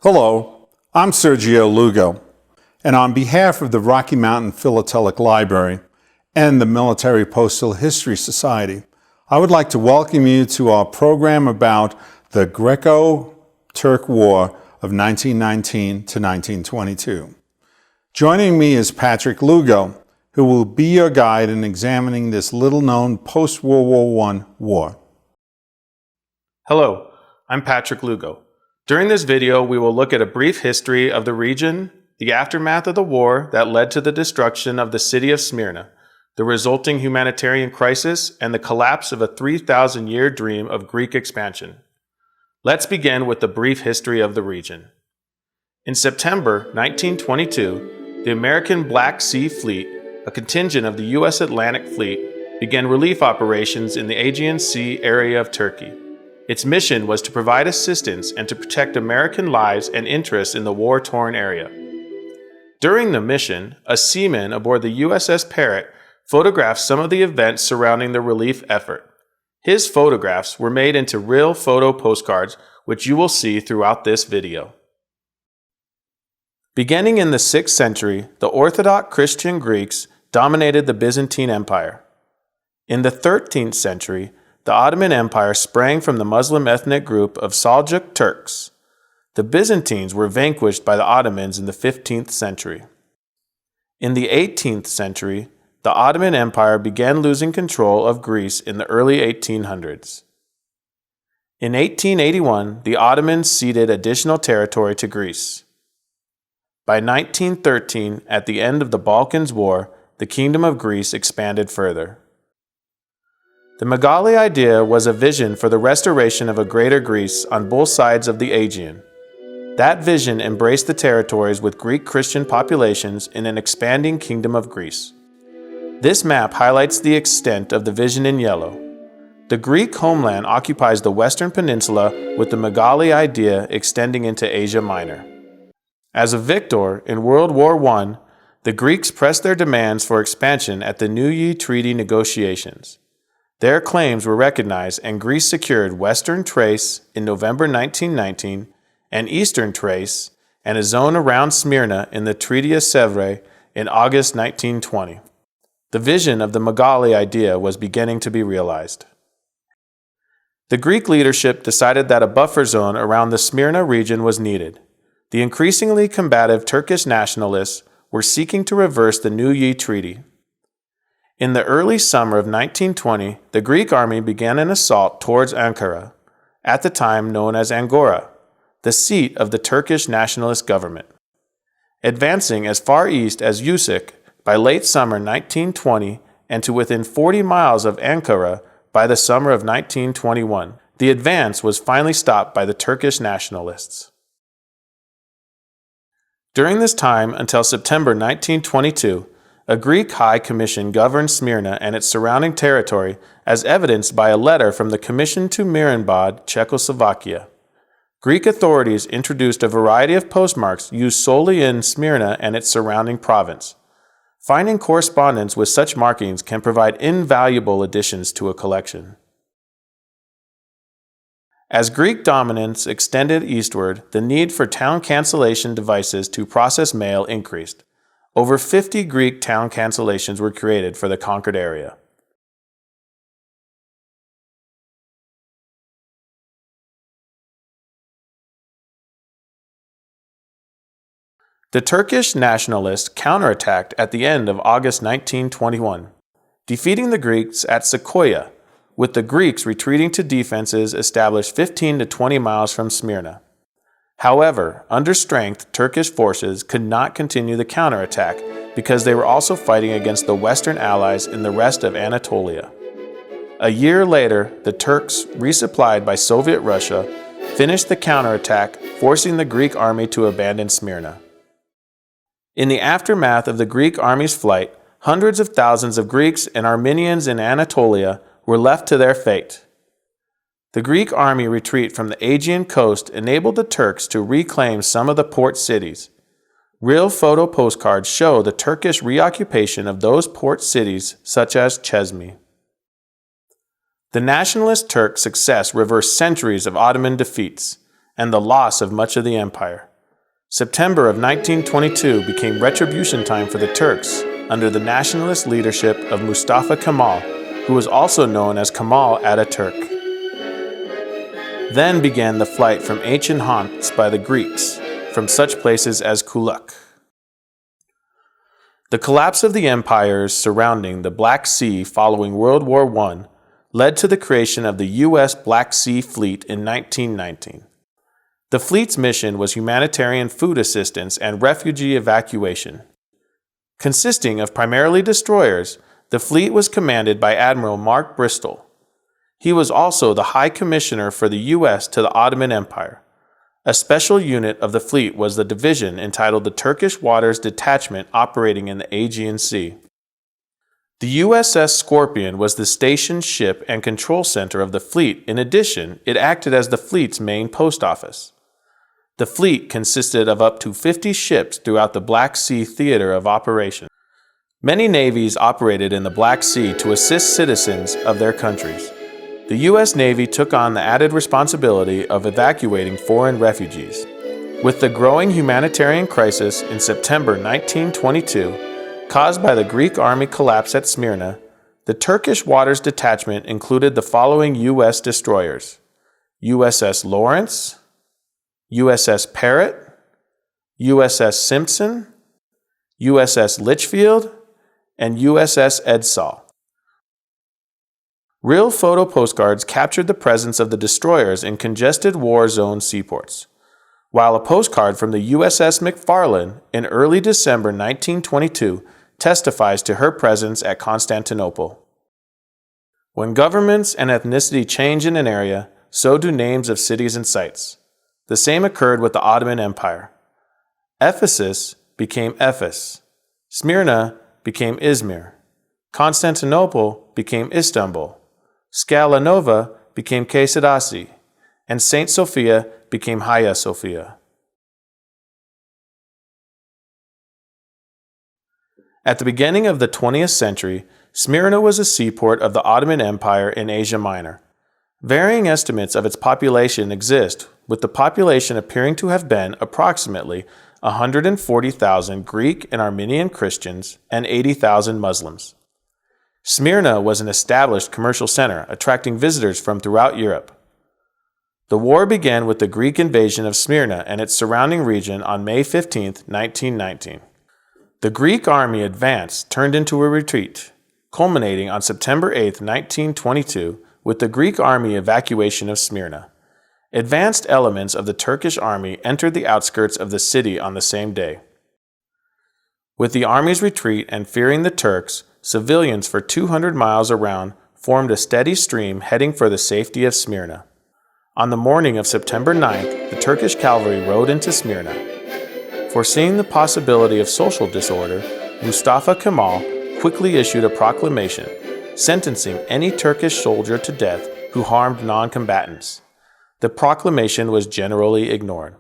Hello, I'm Sergio Lugo, and on behalf of the Rocky Mountain Philatelic Library and the Military Postal History Society, I would like to welcome you to our program about the Greco-Turk War of 1919 to 1922. Joining me is Patrick Lugo, who will be your guide in examining this little-known post-World War I war. Hello, I'm Patrick Lugo. During this video, we will look at a brief history of the region, the aftermath of the war that led to the destruction of the city of Smyrna, the resulting humanitarian crisis, and the collapse of a 3,000-year dream of Greek expansion. Let's begin with the brief history of the region. In September 1922, the American Black Sea Fleet, a contingent of the U.S. Atlantic Fleet, began relief operations in the Aegean Sea area of Turkey. Its mission was to provide assistance and to protect American lives and interests in the war-torn area. During the mission, a seaman aboard the USS Parrott photographed some of the events surrounding the relief effort. His photographs were made into real photo postcards, which you will see throughout this video. Beginning in the 6th century, the Orthodox Christian Greeks dominated the Byzantine Empire. In the 13th century, the Ottoman Empire sprang from the Muslim ethnic group of Seljuk Turks. The Byzantines were vanquished by the Ottomans in the 15th century. In the 18th century, the Ottoman Empire began losing control of Greece in the early 1800s. In 1881, the Ottomans ceded additional territory to Greece. By 1913, at the end of the Balkans War, the Kingdom of Greece expanded further. The Megali idea was a vision for the restoration of a greater Greece on both sides of the Aegean. That vision embraced the territories with Greek Christian populations in an expanding Kingdom of Greece. This map highlights the extent of the vision in yellow. The Greek homeland occupies the western peninsula with the Megali idea extending into Asia Minor. As a victor in World War I, the Greeks pressed their demands for expansion at the Neuilly Treaty negotiations. Their claims were recognized and Greece secured Western Thrace in November 1919 and Eastern Thrace and a zone around Smyrna in the Treaty of Sèvres in August 1920. The vision of the Megali idea was beginning to be realized. The Greek leadership decided that a buffer zone around the Smyrna region was needed. The increasingly combative Turkish nationalists were seeking to reverse the Neuilly Treaty. In the early summer of 1920, the Greek army began an assault towards Ankara, at the time known as Angora, the seat of the Turkish nationalist government. Advancing as far east as Yusuk by late summer 1920 and to within 40 miles of Ankara by the summer of 1921, the advance was finally stopped by the Turkish nationalists. During this time until September 1922, a Greek High Commission governed Smyrna and its surrounding territory, as evidenced by a letter from the Commission to Marienbad, Czechoslovakia. Greek authorities introduced a variety of postmarks used solely in Smyrna and its surrounding province. Finding correspondence with such markings can provide invaluable additions to a collection. As Greek dominance extended eastward, the need for town cancellation devices to process mail increased. Over 50 Greek town cancellations were created for the conquered area. The Turkish nationalists counterattacked at the end of August 1921, defeating the Greeks at Sakarya, with the Greeks retreating to defenses established 15 to 20 miles from Smyrna. However, under strength, Turkish forces could not continue the counterattack because they were also fighting against the Western allies in the rest of Anatolia. A year later, the Turks, resupplied by Soviet Russia, finished the counterattack, forcing the Greek army to abandon Smyrna. In the aftermath of the Greek army's flight, hundreds of thousands of Greeks and Armenians in Anatolia were left to their fate. The Greek army retreat from the Aegean coast enabled the Turks to reclaim some of the port cities. Real photo postcards show the Turkish reoccupation of those port cities, such as Chesme. The nationalist Turk success reversed centuries of Ottoman defeats and the loss of much of the empire. September of 1922 became retribution time for the Turks under the nationalist leadership of Mustafa Kemal, who was also known as Kemal Ataturk. Then began the flight from ancient haunts by the Greeks, from such places as Kuluk. The collapse of the empires surrounding the Black Sea following World War I led to the creation of the U.S. Black Sea Fleet in 1919. The fleet's mission was humanitarian food assistance and refugee evacuation. Consisting of primarily destroyers, the fleet was commanded by Admiral Mark Bristol. He was also the High Commissioner for the U.S. to the Ottoman Empire. A special unit of the fleet was the division entitled the Turkish Waters Detachment operating in the Aegean Sea. The USS Scorpion was the station ship and control center of the fleet. In addition, it acted as the fleet's main post office. The fleet consisted of up to 50 ships throughout the Black Sea theater of operation. Many navies operated in the Black Sea to assist citizens of their countries. The U.S. Navy took on the added responsibility of evacuating foreign refugees. With the growing humanitarian crisis in September 1922, caused by the Greek army collapse at Smyrna, the Turkish Waters Detachment included the following U.S. destroyers: USS Lawrence, USS Parrott, USS Simpson, USS Litchfield, and USS Edsall. Real photo postcards captured the presence of the destroyers in congested war zone seaports, while a postcard from the USS McFarland in early December 1922 testifies to her presence at Constantinople. When governments and ethnicity change in an area, so do names of cities and sites. The same occurred with the Ottoman Empire. Ephesus became Ephes, Smyrna became Izmir, Constantinople became Istanbul, Scala Nova became Kaisadasi, and St. Sophia became Hagia Sophia. At the beginning of the 20th century, Smyrna was a seaport of the Ottoman Empire in Asia Minor. Varying estimates of its population exist, with the population appearing to have been approximately 140,000 Greek and Armenian Christians and 80,000 Muslims. Smyrna was an established commercial center, attracting visitors from throughout Europe. The war began with the Greek invasion of Smyrna and its surrounding region on May 15, 1919. The Greek army advance turned into a retreat, culminating on September 8, 1922, with the Greek army evacuation of Smyrna. Advanced elements of the Turkish army entered the outskirts of the city on the same day. With the army's retreat and fearing the Turks, civilians for 200 miles around formed a steady stream heading for the safety of Smyrna. On the morning of September 9th, the Turkish cavalry rode into Smyrna. Foreseeing the possibility of social disorder, Mustafa Kemal quickly issued a proclamation sentencing any Turkish soldier to death who harmed non-combatants. The proclamation was generally ignored.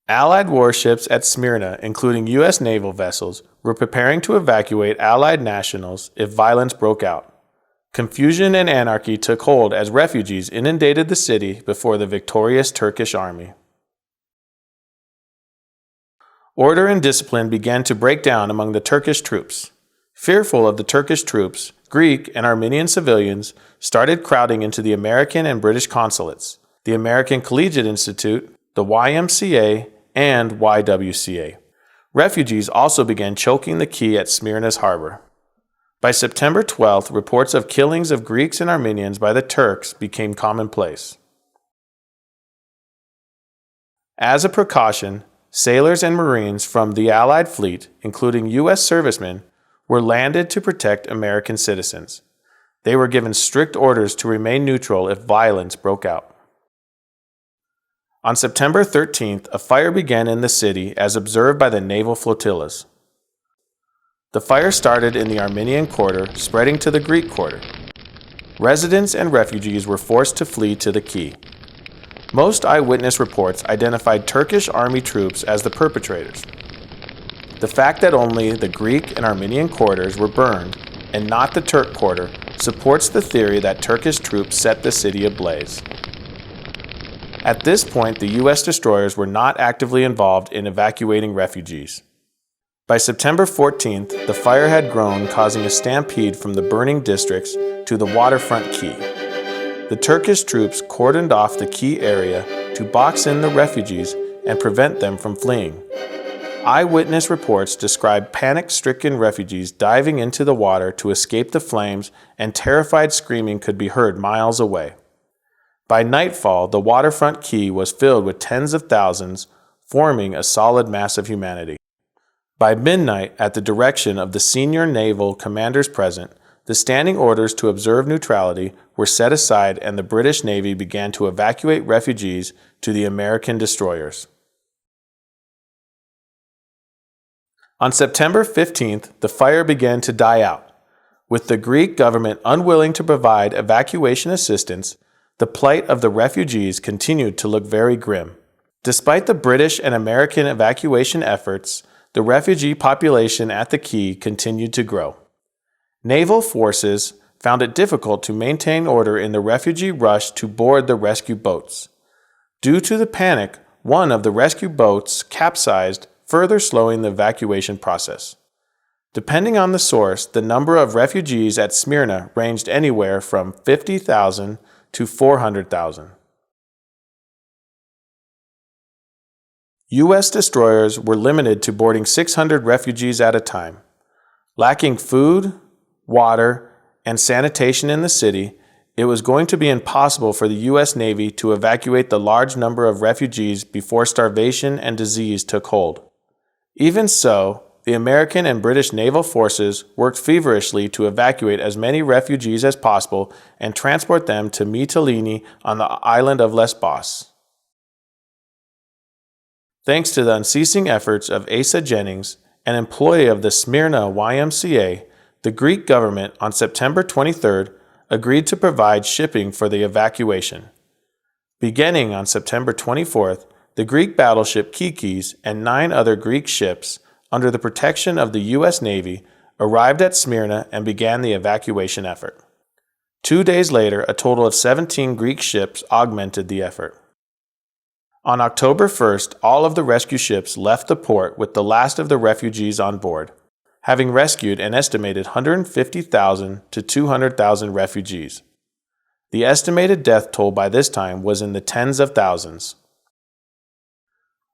Allied warships at Smyrna, including U.S. naval vessels, were preparing to evacuate Allied nationals if violence broke out. Confusion and anarchy took hold as refugees inundated the city before the victorious Turkish army. Order and discipline began to break down among the Turkish troops. Fearful of the Turkish troops, Greek and Armenian civilians started crowding into the American and British consulates, the American Collegiate Institute, the YMCA, and YWCA. Refugees also began choking the quay at Smyrna's harbor. By September 12th, reports of killings of Greeks and Armenians by the Turks became commonplace. As a precaution, sailors and Marines from the Allied fleet, including U.S. servicemen, were landed to protect American citizens. They were given strict orders to remain neutral if violence broke out. On September 13th, a fire began in the city as observed by the naval flotillas. The fire started in the Armenian quarter, spreading to the Greek quarter. Residents and refugees were forced to flee to the quay. Most eyewitness reports identified Turkish army troops as the perpetrators. The fact that only the Greek and Armenian quarters were burned and not the Turk quarter supports the theory that Turkish troops set the city ablaze. At this point, the U.S. destroyers were not actively involved in evacuating refugees. By September 14th, the fire had grown, causing a stampede from the burning districts to the waterfront quay. The Turkish troops cordoned off the quay area to box in the refugees and prevent them from fleeing. Eyewitness reports describe panic-stricken refugees diving into the water to escape the flames, and terrified screaming could be heard miles away. By nightfall, the waterfront quay was filled with tens of thousands, forming a solid mass of humanity. By midnight, at the direction of the senior naval commanders present, the standing orders to observe neutrality were set aside, and the British Navy began to evacuate refugees to the American destroyers. On September 15th, the fire began to die out. With the Greek government unwilling to provide evacuation assistance, the plight of the refugees continued to look very grim. Despite the British and American evacuation efforts, the refugee population at the quay continued to grow. Naval forces found it difficult to maintain order in the refugee rush to board the rescue boats. Due to the panic, one of the rescue boats capsized, further slowing the evacuation process. Depending on the source, the number of refugees at Smyrna ranged anywhere from 50,000 to 400,000. U.S. destroyers were limited to boarding 600 refugees at a time. Lacking food, water, and sanitation in the city, it was going to be impossible for the U.S. Navy to evacuate the large number of refugees before starvation and disease took hold. Even so, the American and British naval forces worked feverishly to evacuate as many refugees as possible and transport them to Mytilene on the island of Lesbos. Thanks to the unceasing efforts of Asa Jennings, an employee of the Smyrna YMCA, the Greek government on September 23rd agreed to provide shipping for the evacuation. Beginning on September 24th, the Greek battleship Kikis and 9 other Greek ships, under the protection of the U.S. Navy, arrived at Smyrna and began the evacuation effort. 2 days later, a total of 17 Greek ships augmented the effort. On October 1st, all of the rescue ships left the port with the last of the refugees on board, having rescued an estimated 150,000 to 200,000 refugees. The estimated death toll by this time was in the tens of thousands.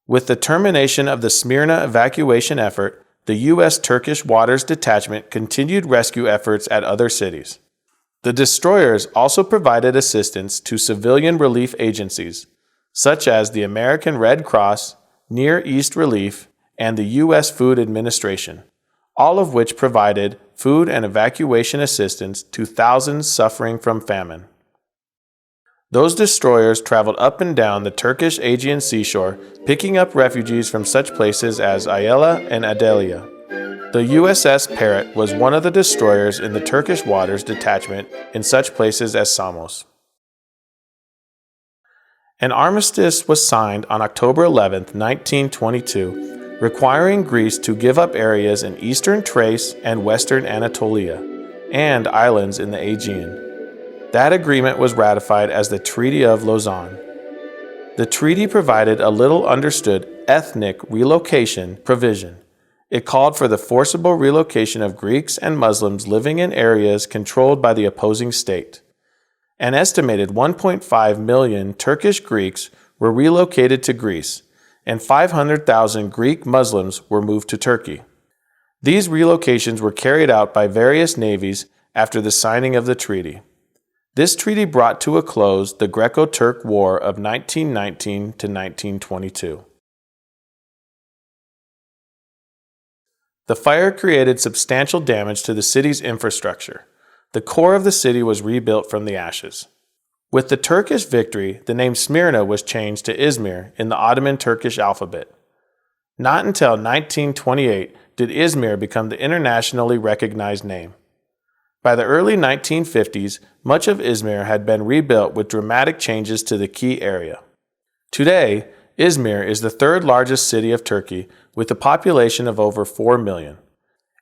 With the termination of the Smyrna evacuation effort, the U.S. Turkish Waters Detachment continued rescue efforts at other cities. The destroyers also provided assistance to civilian relief agencies, such as the American Red Cross, Near East Relief, and the U.S. Food Administration, all of which provided food and evacuation assistance to thousands suffering from famine. Those destroyers traveled up and down the Turkish Aegean seashore, picking up refugees from such places as Ayala and Adalia. The USS Parrot was one of the destroyers in the Turkish Waters Detachment in such places as Samos. An armistice was signed on October 11, 1922, requiring Greece to give up areas in eastern Thrace and western Anatolia, and islands in the Aegean. That agreement was ratified as the Treaty of Lausanne. The treaty provided a little understood ethnic relocation provision. It called for the forcible relocation of Greeks and Muslims living in areas controlled by the opposing state. An estimated 1.5 million Turkish Greeks were relocated to Greece, and 500,000 Greek Muslims were moved to Turkey. These relocations were carried out by various navies after the signing of the treaty. This treaty brought to a close the Greco-Turk War of 1919 to 1922. The fire created substantial damage to the city's infrastructure. The core of the city was rebuilt from the ashes. With the Turkish victory, the name Smyrna was changed to Izmir in the Ottoman Turkish alphabet. Not until 1928 did Izmir become the internationally recognized name. By the early 1950s, much of Izmir had been rebuilt with dramatic changes to the key area. Today, Izmir is the third largest city of Turkey with a population of over 4 million.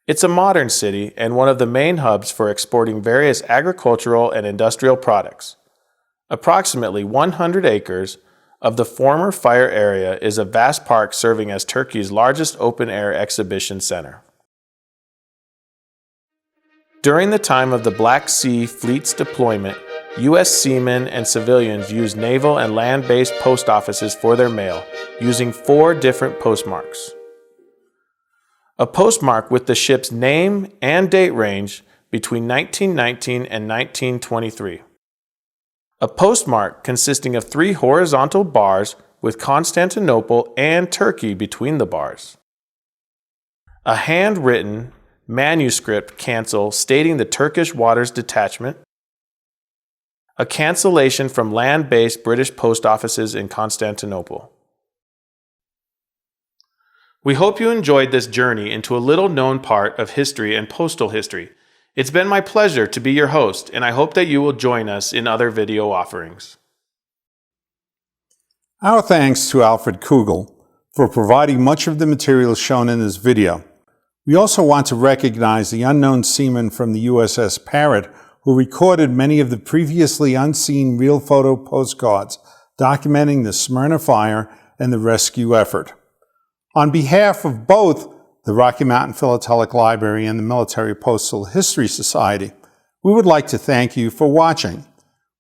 It's a modern city and one of the main hubs for exporting various agricultural and industrial products. Approximately 100 acres, of the former fire area is a vast park serving as Turkey's largest open-air exhibition center. During the time of the Black Sea Fleet's deployment, U.S. seamen and civilians used naval and land-based post offices for their mail, using 4 different postmarks. A postmark with the ship's name and date range between 1919 and 1923. A postmark consisting of 3 horizontal bars with Constantinople and Turkey between the bars. A handwritten manuscript cancel stating the Turkish waters detachment. A cancellation from land-based British post offices in Constantinople. We hope you enjoyed this journey into a little-known part of history and postal history. It's been my pleasure to be your host, and I hope that you will join us in other video offerings. Our thanks to Alfred Kugel for providing much of the material shown in this video. We also want to recognize the unknown seaman from the USS Parrott who recorded many of the previously unseen real photo postcards documenting the Smyrna fire and the rescue effort. On behalf of both the Rocky Mountain Philatelic Library and the Military Postal History Society, we would like to thank you for watching.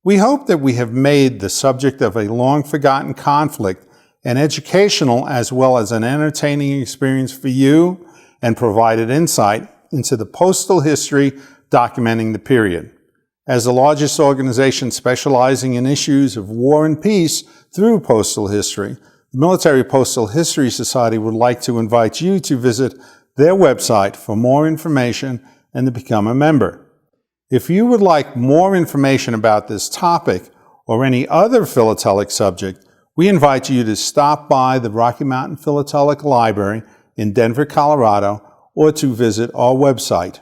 We hope that we have made the subject of a long-forgotten conflict an educational as well as an entertaining experience for you and provided insight into the postal history documenting the period. As the largest organization specializing in issues of war and peace through postal history, the Military Postal History Society would like to invite you to visit their website for more information and to become a member. If you would like more information about this topic or any other philatelic subject, we invite you to stop by the Rocky Mountain Philatelic Library in Denver, Colorado, or to visit our website.